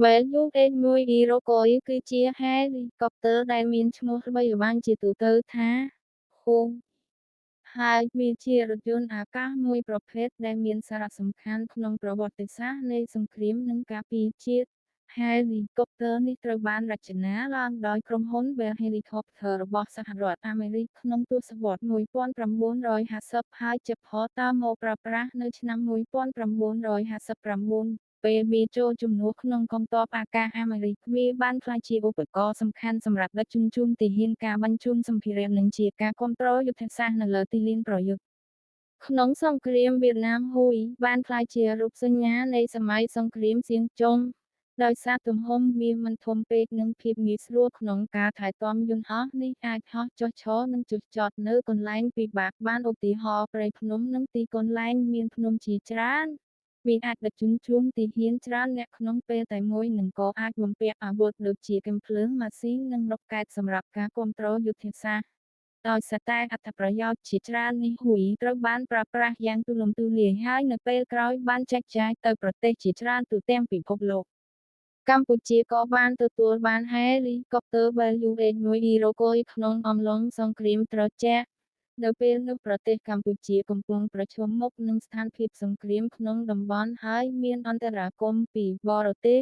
Value Edge មួយ Iroquois គឺជាហេលីកុបទ័រដែលមានឈ្មោះល្បីល្បាញជាទូទៅថា Hawk ហើយវាជារថយន្តអាកាសមួយប្រភេទដែលមានសារៈសំខាន់ក្នុងប្រវត្តិសាស្ត្រនៃសង្គ្រាមនិងការពារជាតិ ហេលីកុបទ័រនេះត្រូវបានរចនាឡើងដោយក្រុមហ៊ុន Bell Helicopter របស់សហរដ្ឋអាមេរិកក្នុងទសវត្សរ៍ 1950 ហើយចាប់ផ្តើមមកប្រើប្រាស់នៅឆ្នាំ 1959 ពេលវាចូលជំនួសក្នុងកងទ័ពអាកាសអាមេរិក វាបានក្លាយជាឧបករណ៍សំខាន់សម្រាប់ដឹកជញ្ជូនទាហាន ការបញ្ជូនសម្ភារៈ និងជាការគាំទ្រយុទ្ធសាស្ត្រនៅលើទីលានប្រយុទ្ធ ក្នុងសង្គ្រាមវៀតណាម ហ៊ូយ បានក្លាយជារូបសញ្ញានៃសម័យសង្គ្រាមសៀងជុំ ដោយសារទំហំវាមិនធំពេកនិងភាពងាយស្រួលក្នុងការថែទាំយន្តហោះនេះអាចហោះចុះឈរនិងចុះចតនៅកន្លែងពិបាកបានឧទាហរណ៍ព្រៃភ្នំនិងទីកន្លែងមានភ្នំជាច្រើនវាអាចដឹកជញ្ជូនទាហានច្រើនអ្នកក្នុងពេលតែមួយនិងក៏អាចបំពាក់អាវុធដូចជាកាំភ្លើងម៉ាស៊ីននិងរ៉ុកកែតសម្រាប់ការគាំទ្រយុទ្ធសាស្ត្រដោយសារតែអត្ថប្រយោជន៍ជាច្រើននេះហ៊ុយត្រូវបានប្រើប្រាស់យ៉ាងទូលំទូលាយហើយនៅពេលក្រោយបានចែកចាយទៅប្រទេសជាច្រើនទូទាំងពិភពលោកកម្ពុជាក៏បានទទួលបានហេលីកុបទ័រ Value Edge មួយ Iroquois ក្នុងអំឡុងសង្គ្រាមត្រជាក់នៅពេលនោះប្រទេសកម្ពុជាកំពុងប្រឈមមុខនឹងស្ថានភាពសង្គ្រាមក្នុងតំបន់ហើយមានអន្តរាគមន៍ពីបរទេស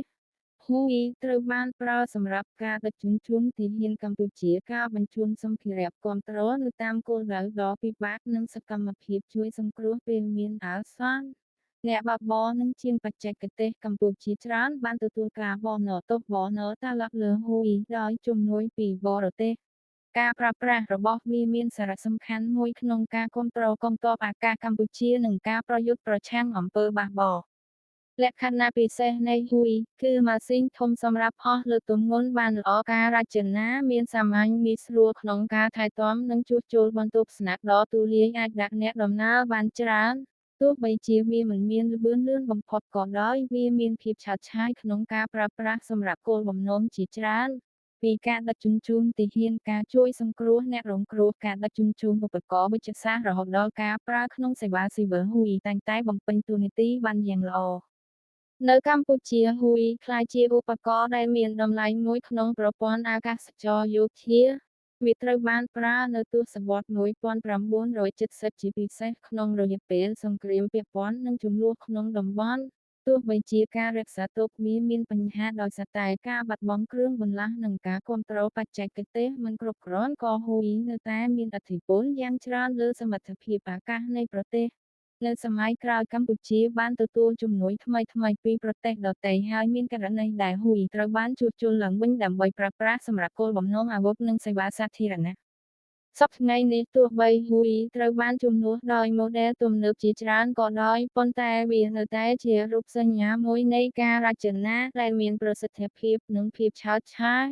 ហ៊ូយត្រូវបានប្រើសម្រាប់ការដឹកជញ្ជូនទាហានកម្ពុជាការបញ្ជូនសម្ភារៈគាំទ្រនៅតាមគោលដៅដ៏ពិបាកនិងសកម្មភាពជួយសង្គ្រោះពេលមានអាសន្នអ្នកបើកបរនិងជាងបច្ចេកទេសកម្ពុជាច្រើនបានទទួលការបនទោសបនតាឡាក់លើហ៊ូយដោយជំនួយពីបរទេសការប្រើប្រាស់របស់វាមានសារៈសំខាន់មួយក្នុងការគាំទ្រកងទ័ពអាកាសកម្ពុជានិងការប្រយុទ្ធប្រឆាំងអំពើបះបោរលក្ខណៈពិសេសនៃហ៊ុយគឺម៉ាស៊ីនធំសម្រាប់ហោះលើកទម្ងន់បានល្អការរចនាមានសាមញ្ញងាយស្រួលក្នុងការថែទាំនិងជួសជុលបន្ទប់ស្នាក់ដ៏ទូលាយអាចដាក់អ្នកដំណើរបានច្រើនទោះបីជាវាមិនមានល្បឿនលឿនបំផុតក៏ដោយវាមានភាពឆើតឆាយក្នុងការប្រើប្រាស់សម្រាប់គោលបំណងជាច្រើនពីការដឹកជញ្ជូនទាហានការជួយសង្គ្រោះអ្នករងគ្រោះការដឹកជញ្ជូនឧបករណ៍វេជ្ជសាស្ត្ររហូតដល់ការប្រើក្នុងសេវាស៊ីវិលហ៊ុយតែងតែបំពេញតួនាទីបានយ៉ាងល្អនៅកម្ពុជាហ៊ុយក្លាយជាឧបករណ៍ដែលមានតម្លៃមួយក្នុងប្រព័ន្ធអាកាសចរយោធាវាត្រូវបានប្រើនៅទសវត្សរ៍ 1970 ជាពិសេសក្នុងរយៈពេលសង្គ្រាមពាក់ព័ន្ធនឹងជម្លោះក្នុងតំបន់ទោះបីជាការរក្សាទុកវាមានបញ្ហាដោយសារតែការបាត់បង់គ្រឿងបន្លាស់និងការគាំទ្របច្ចេកទេសមិនគ្រប់គ្រាន់ក៏ហ៊ុយនៅតែមានឥទ្ធិពលយ៉ាងច្រើនលើសមត្ថភាពអាកាសនៃប្រទេសនៅសម័យក្រោយកម្ពុជាបានទទួលជំនួយថ្មីៗពីប្រទេសដទៃហើយមានករណីដែលហ៊ុយត្រូវបានជួសជុលឡើងវិញដើម្បីប្រើប្រាស់សម្រាប់គោលបំណងអាវុធនិងសេវាសាធារណៈសប្តាហ៍ថ្ងៃនេះទោះបីហ៊ុយត្រូវបានជំនួសដោយម៉ូដែលទំនើបជាច្រើនក៏ដោយប៉ុន្តែវានៅតែជារូបសញ្ញាមួយនៃការរចនាដែលមានប្រសិទ្ធភាពនិងភាពឆើតឆាយ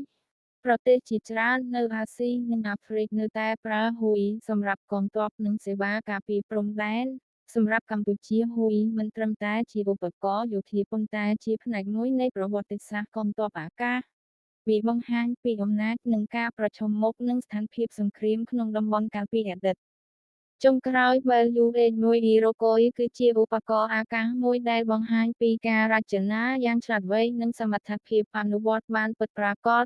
ប្រទេសជាច្រើននៅអាស៊ីនិងអាហ្វ្រិកនៅតែប្រើហ៊ុយសម្រាប់កងទ័ពនិងសេវាការពារព្រំដែនសម្រាប់កម្ពុជាហ៊ុយមិនត្រឹមតែជាឧបករណ៍យោធាប៉ុន្តែជាផ្នែកមួយនៃប្រវត្តិសាស្ត្រកងទ័ពអាកាសវាបង្ហាញពីអំណាចនិងការប្រឈមមុខនឹងស្ថានភាពសង្គ្រាមក្នុងតំបន់កាលពីអតីតចុងក្រោយ Value Edge មួយ Iroquois គឺជាឧបករណ៍អាកាសមួយដែលបង្ហាញពីការរចនាយ៉ាងឆ្លាតវៃនិងសមត្ថភាពអនុវត្តបានពិតប្រាកដ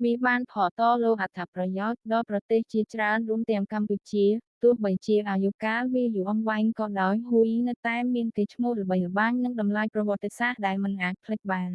វាបានផ្ដល់នូវអត្ថប្រយោជន៍ដល់ប្រទេសជាច្រើនរួមទាំងកម្ពុជាទោះបីជាអាយុកាលវាយូរអង្វែងក៏ដោយហ៊ុយនៅតែមានកេរ្តិ៍ឈ្មោះល្បីល្បាញនិងតម្លៃប្រវត្តិសាស្ត្រដែលមិនអាចភ្លេចបាន